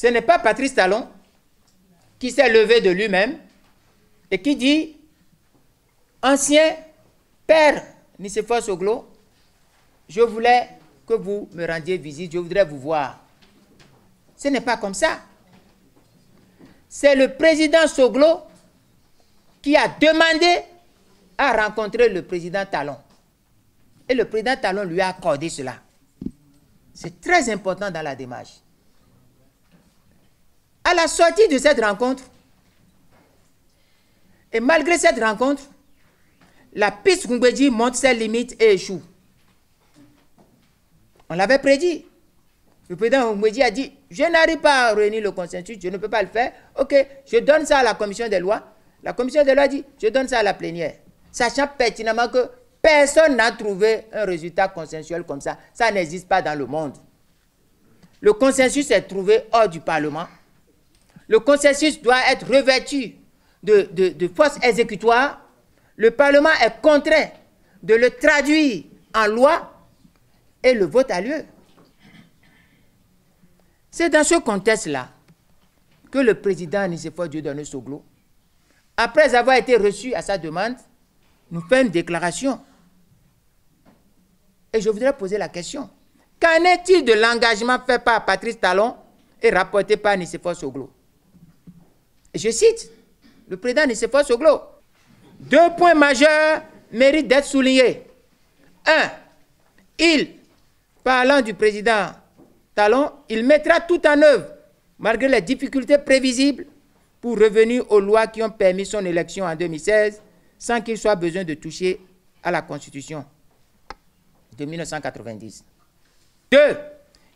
Ce n'est pas Patrice Talon qui s'est levé de lui-même et qui dit « Ancien père Nicéphore Soglo, je voulais que vous me rendiez visite, je voudrais vous voir. » Ce n'est pas comme ça. C'est le président Soglo qui a demandé à rencontrer le président Talon. Et le président Talon lui a accordé cela. C'est très important dans la démarche. À la sortie de cette rencontre, et malgré cette rencontre, la piste Gungbeji monte ses limites et échoue. On l'avait prédit. Le président Gungbeji a dit, je n'arrive pas à réunir le consensus, je ne peux pas le faire. Ok, je donne ça à la commission des lois. La commission des lois dit, je donne ça à la plénière. Sachant pertinemment que personne n'a trouvé un résultat consensuel comme ça. Ça n'existe pas dans le monde. Le consensus est trouvé hors du Parlement. Le consensus doit être revêtu de force exécutoire. Le Parlement est contraint de le traduire en loi et le vote a lieu. C'est dans ce contexte-là que le président Nicéphore Dieudonné Soglo, après avoir été reçu à sa demande, nous fait une déclaration. Et je voudrais poser la question. Qu'en est-il de l'engagement fait par Patrice Talon et rapporté par Nicéphore Soglo? Et je cite le président Nicéphore Soglo. Deux points majeurs méritent d'être soulignés. Un, parlant du président Talon, il mettra tout en œuvre, malgré les difficultés prévisibles, pour revenir aux lois qui ont permis son élection en 2016, sans qu'il soit besoin de toucher à la Constitution de 1990. Deux,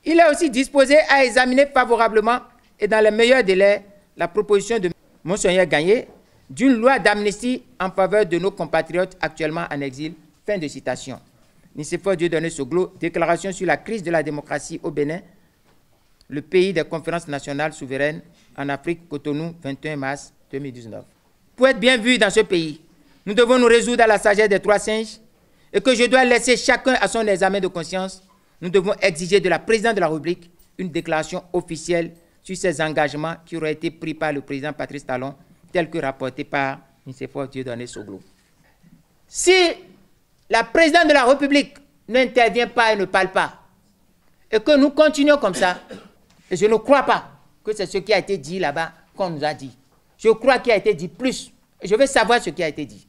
il est aussi disposé à examiner favorablement et dans les meilleurs délais la proposition de Monseigneur Gagné d'une loi d'amnistie en faveur de nos compatriotes actuellement en exil. Fin de citation. Nicéphore Dieudonné Soglo, déclaration sur la crise de la démocratie au Bénin, le pays des conférences nationales souveraines en Afrique, Cotonou, 21 mars 2019. Pour être bien vu dans ce pays, nous devons nous résoudre à la sagesse des trois singes et que je dois laisser chacun à son examen de conscience. Nous devons exiger de la présidente de la République une déclaration officielle sur ces engagements qui auraient été pris par le président Patrice Talon, tel que rapporté par Nicéphore Dieudonné Soglo. Si la présidente de la République n'intervient pas et ne parle pas, et que nous continuons comme ça, et je ne crois pas que c'est ce qui a été dit là-bas qu'on nous a dit. Je crois qu'il a été dit plus. Et je veux savoir ce qui a été dit.